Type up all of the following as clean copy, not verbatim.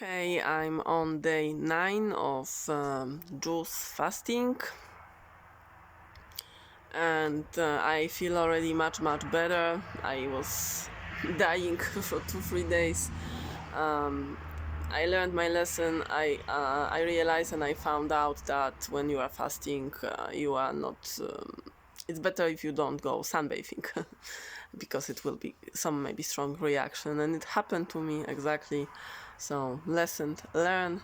Okay, I'm on day 9 of juice fasting, and I feel already much better. I was dying for 2-3 days. I learned my lesson. I realized and I found out that when you are fasting, you are not. It's better if you don't go sunbathing because it will be some maybe strong reaction, and it happened to me exactly. So lesson learned.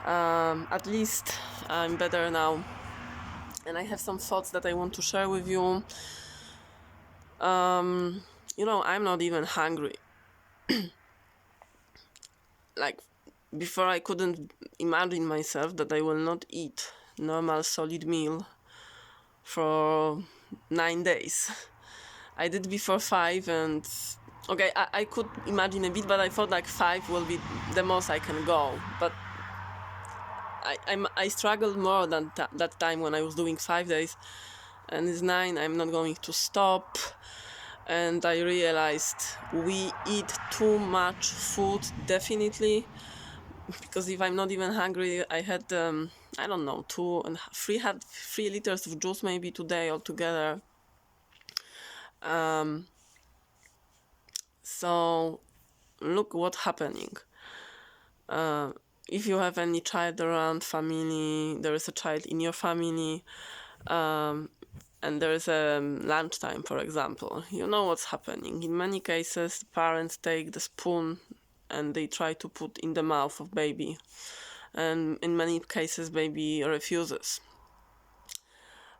At least I'm better now, and I have some thoughts that I want to share with you. I'm not even hungry. Like, before, I couldn't imagine myself that I will not eat normal solid meal for 9 days. I did before 5, and okay, I could imagine a bit, but I thought like 5 will be the most I can go. But I struggled more than that time when I was doing 5 days, and it's 9. I'm not going to stop. And I realized we eat too much food, definitely, because if I'm not even hungry, I had I don't know, 3 liters of juice maybe today altogether. So look what's happening. If you have any child around, family, there is a child in your family, and there is a lunchtime, for example, you know what's happening. In many cases, parents take the spoon and they try to put in the mouth of baby, and in many cases baby refuses.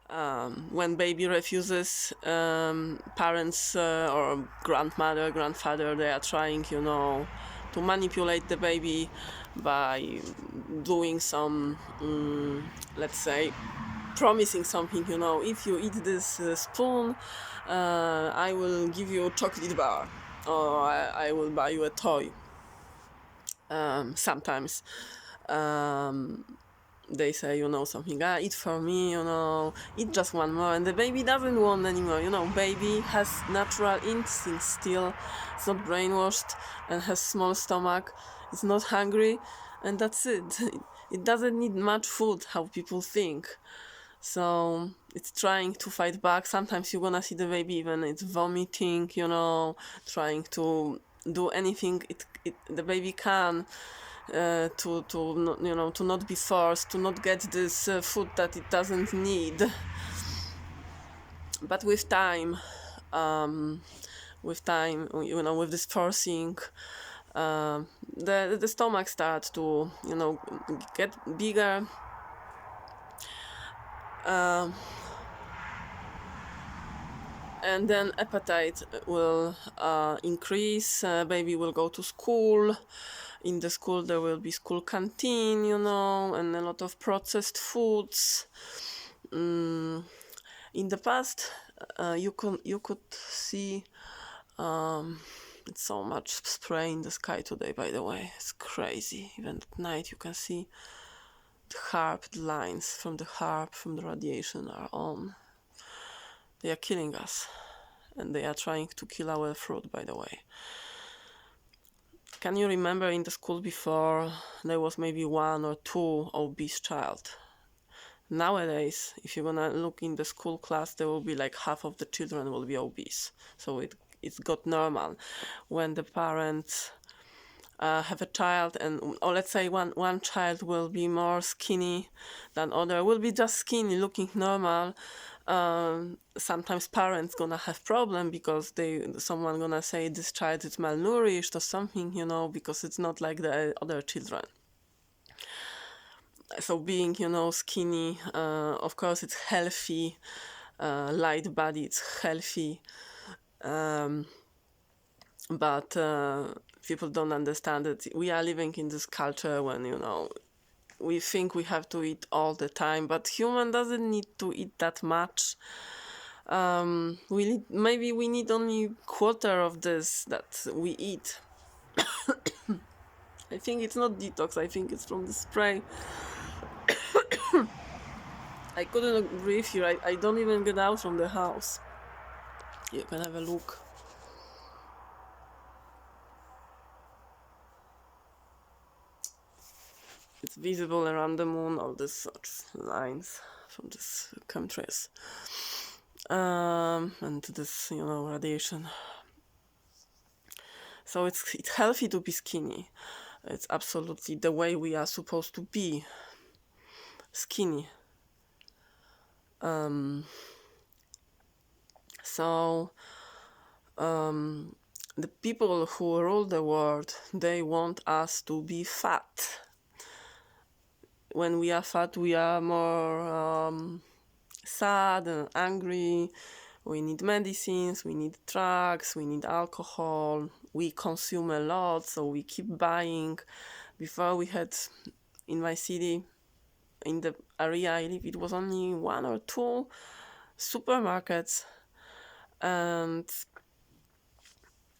When baby refuses, parents or grandmother, grandfather, they are trying, to manipulate the baby by doing some, let's say, promising something, if you eat this spoon, I will give you a chocolate bar, or I will buy you a toy. Sometimes they say, something, eat for me, eat just one more, and the baby doesn't want anymore. Baby has natural instincts still. It's not brainwashed and has small stomach. It's not hungry, and that's it. It doesn't need much food, how people think. So it's trying to fight back. Sometimes you're gonna see the baby even it's vomiting, trying to do anything the baby can, to not be forced, to not get this food that it doesn't need. But with time, with this forcing, the stomach starts to get bigger. And then appetite will increase. Baby will go to school. In the school there will be school canteen, and a lot of processed foods. In the past, you could see it's so much spray in the sky today, by the way. It's crazy. Even at night you can see the lines from the radiation are on. They are killing us, and they are trying to kill our fruit, by the way. Can you remember in the school before there was maybe 1 or 2 obese child? Nowadays, if you're gonna look in the school class, there will be like half of the children will be obese. So it's got normal. When the parents have a child, or let's say one child will be more skinny than other, will be just skinny, looking normal. Sometimes parents gonna have problem because someone gonna say this child is malnourished or something, because it's not like the other children. So being, skinny, of course it's healthy, light body, it's healthy, but people don't understand that we are living in this culture when, we think we have to eat all the time, but human doesn't need to eat that much. Maybe we need only quarter of this that we eat. I think it's not detox, I think it's from the spray. I couldn't breathe here. I don't even get out from the house. You can have a look. It's visible around the moon, all these such lines from these chemtrails. And this, radiation. So it's healthy to be skinny. It's absolutely the way we are supposed to be. Skinny. The people who rule the world, they want us to be fat. When we are fat, we are more sad and angry. We need medicines, we need drugs, we need alcohol. We consume a lot, so we keep buying. Before we had, in my city, in the area I live, it was only 1 or 2 supermarkets and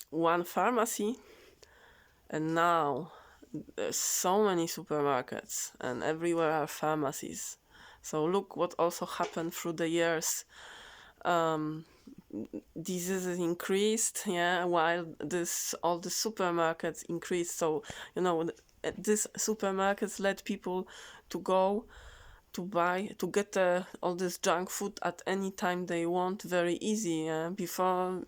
1 pharmacy. And now there's so many supermarkets and everywhere are pharmacies. So look what also happened through the years. Diseases increased, while all the supermarkets increased. So, these supermarkets let people to go to buy, to get all this junk food at any time they want, very easy. Before,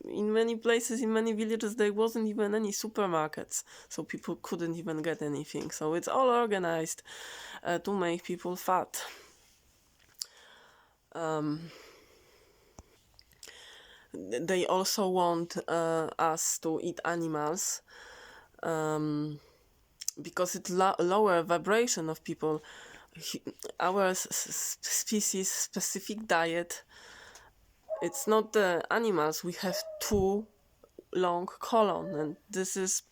in many places, in many villages, there wasn't even any supermarkets, so people couldn't even get anything. So it's all organized to make people fat. They also want us to eat animals because it's lower vibration of people. Our species specific diet, it's not the animals. We have 2 long colon, and this is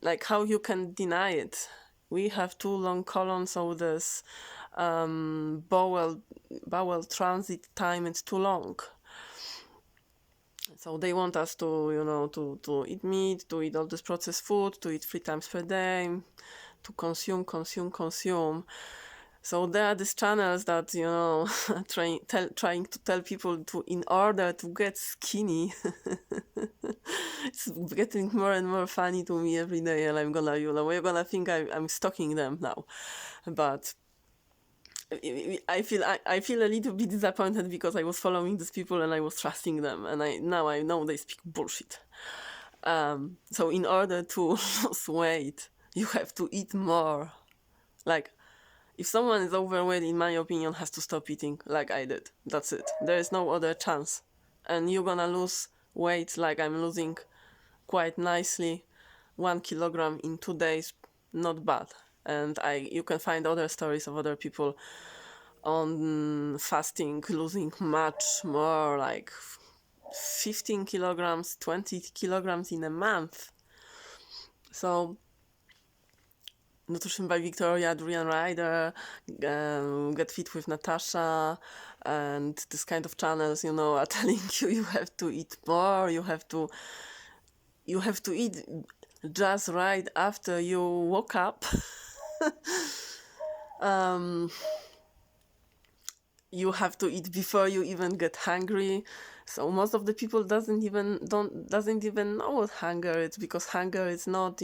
like how you can deny it. We have 2 long colons, so this bowel transit time is too long. So they want us to, to eat meat, to eat all this processed food, to eat 3 times per day, to consume. So there are these channels that, trying to tell people to, in order to get skinny. It's getting more and more funny to me every day, and I'm gonna, we're gonna think I'm stalking them now. But I feel a little bit disappointed because I was following these people and I was trusting them, and now I know they speak bullshit. So in order to lose weight, you have to eat more. Like, if someone is overweight, in my opinion, has to stop eating like I did. That's it. There is no other chance. And you're gonna lose weight like I'm losing quite nicely. 1 kilogram in 2 days, not bad. And you can find other stories of other people on fasting, losing much more, like 15 kilograms, 20 kilograms in a month. So, Nutrition by Victoria, Durian Rider, Get Fit with Natasha, and this kind of channels, are telling you have to eat more, you have to eat just right after you woke up. You have to eat before you even get hungry. So most of the people doesn't even know what hunger is, because hunger is not,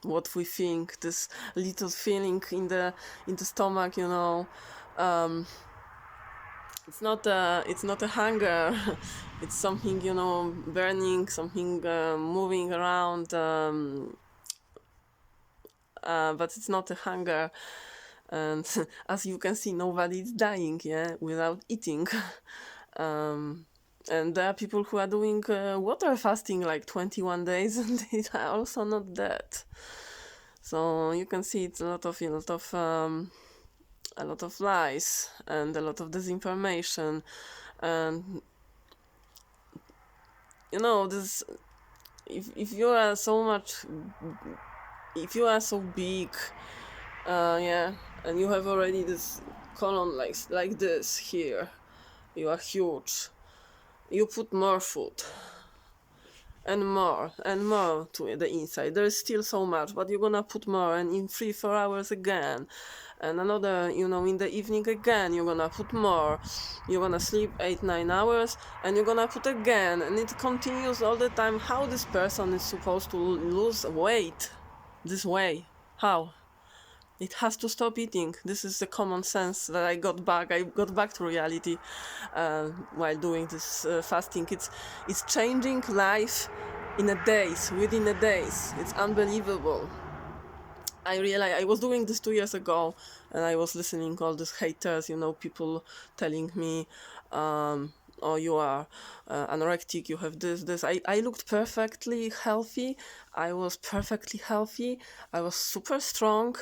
what we think, this little feeling in the stomach, it's not a hunger. It's something, burning, something moving around, but it's not a hunger. And as you can see, nobody is dying, without eating. And there are people who are doing water fasting like 21 days, and they are also not dead. So you can see it's a lot of lies and a lot of disinformation, and this. If you are so big, and you have already this colon like this here, you are huge. You put more food and more to the inside. There is still so much, but you're gonna put more, and in 3-4 hours again, and another, in the evening again, you're gonna put more. You're gonna sleep 8-9 hours, and you're gonna put again, and it continues all the time. How this person is supposed to lose weight this way? How? It has to stop eating. This is the common sense that I got back. I got back to reality while doing this fasting. It's changing life in a days, within a days. It's unbelievable. I realized I was doing this 2 years ago, and I was listening all these haters, people telling me, "Oh, you are anorectic. You have this." I looked perfectly healthy. I was perfectly healthy. I was super strong,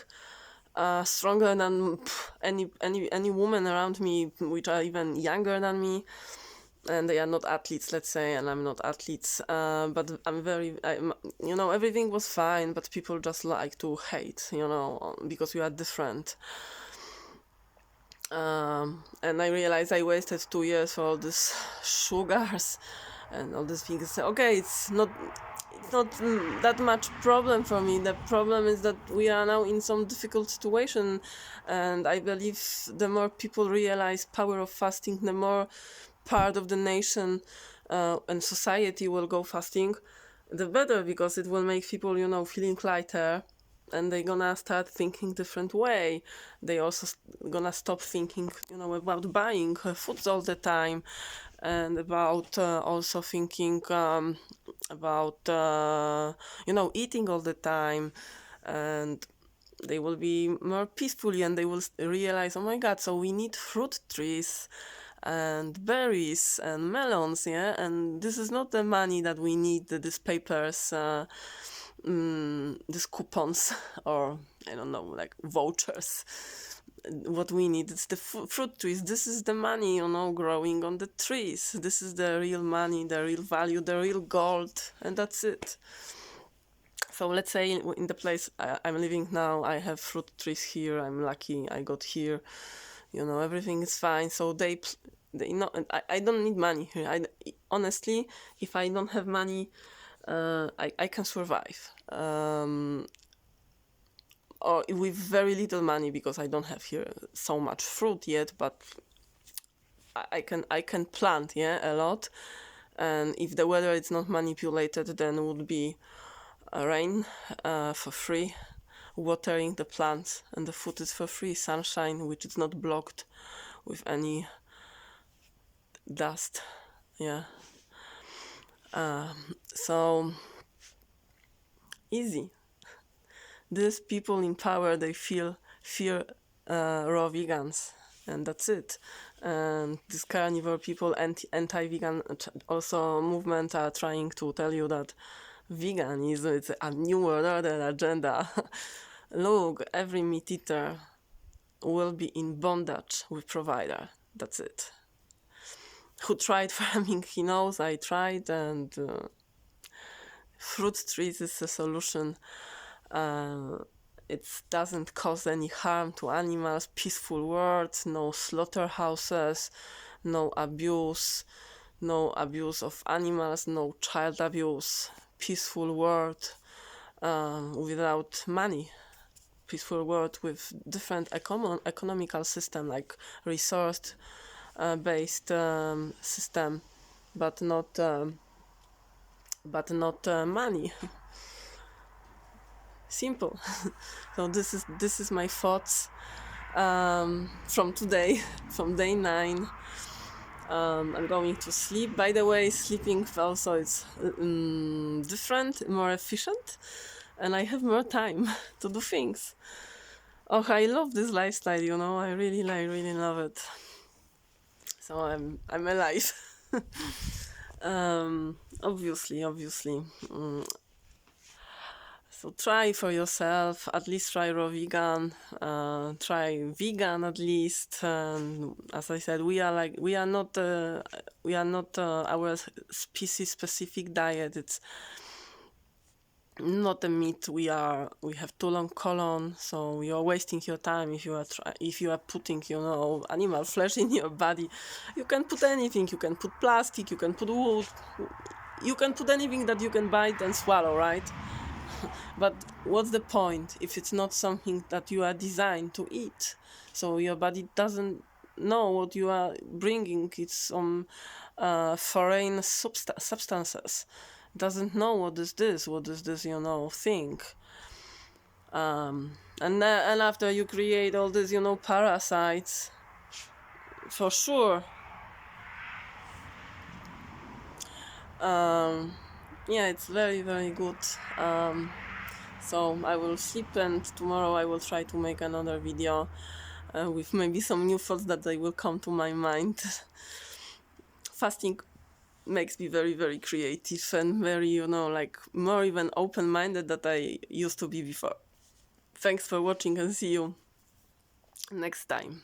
stronger than any woman around me, which are even younger than me, and they are not athletes, let's say, and I'm not athletes. But everything was fine, but people just like to hate, because we are different. And I realized I wasted 2 years for all these sugars and all these things. Okay, it's not that much problem for me. The problem is that we are now in some difficult situation, and I believe the more people realize power of fasting, the more part of the nation and society will go fasting, the better, because it will make people, feeling lighter, and they're gonna start thinking different way. They also gonna stop thinking, about buying foods all the time, and about also thinking about eating all the time, and they will be more peacefully, and they will realize, oh my god, so we need fruit trees and berries and melons, yeah, and this is not the money that we need, these papers, these coupons, or I don't know, like vouchers. What we need is the fruit trees. This is the money, growing on the trees. This is the real money, the real value, the real gold, and that's it. So let's say in the place I'm living now, I have fruit trees here. I'm lucky I got here. Everything is fine. So they know, I don't need money here. Honestly, if I don't have money, I can survive. Or with very little money, because I don't have here so much fruit yet, but I can plant, yeah, a lot. And if the weather is not manipulated, then it would be rain for free, watering the plants, and the food is for free, sunshine, which is not blocked with any dust, yeah. So easy. These people in power, they fear raw vegans, and that's it. And these carnivore people, anti-vegan, also movement, are trying to tell you that veganism is a new world order agenda. Look, every meat eater will be in bondage with provider. That's it. Who tried farming, he knows I tried, and fruit trees is a solution. It doesn't cause any harm to animals, peaceful world, no slaughterhouses, no abuse of animals, no child abuse, peaceful world without money, peaceful world with different economical system, like resource based system, but not money. Simple. So this is my thoughts from today, from day 9. I'm going to sleep. By the way, sleeping also is different, more efficient, and I have more time to do things. Oh, I love this lifestyle. I really love it. So I'm alive. Obviously. So try for yourself, at least try raw vegan, try vegan at least. As I said, we are not our species specific diet. It's not a meat. We have too long colon, so you're wasting your time if you are putting animal flesh in your body. You can put anything. You can put plastic. You can put wood. You can put anything that you can bite and swallow, right? But what's the point if it's not something that you are designed to eat? So your body doesn't know what you are bringing. It's some foreign substances. Doesn't know what is this thing. And after you create all these, parasites, for sure. Yeah, it's very, very good. So I will sleep, and tomorrow I will try to make another video with maybe some new thoughts that they will come to my mind. Fasting makes me very, very creative and very, like more even open-minded than I used to be before. Thanks for watching, and see you next time.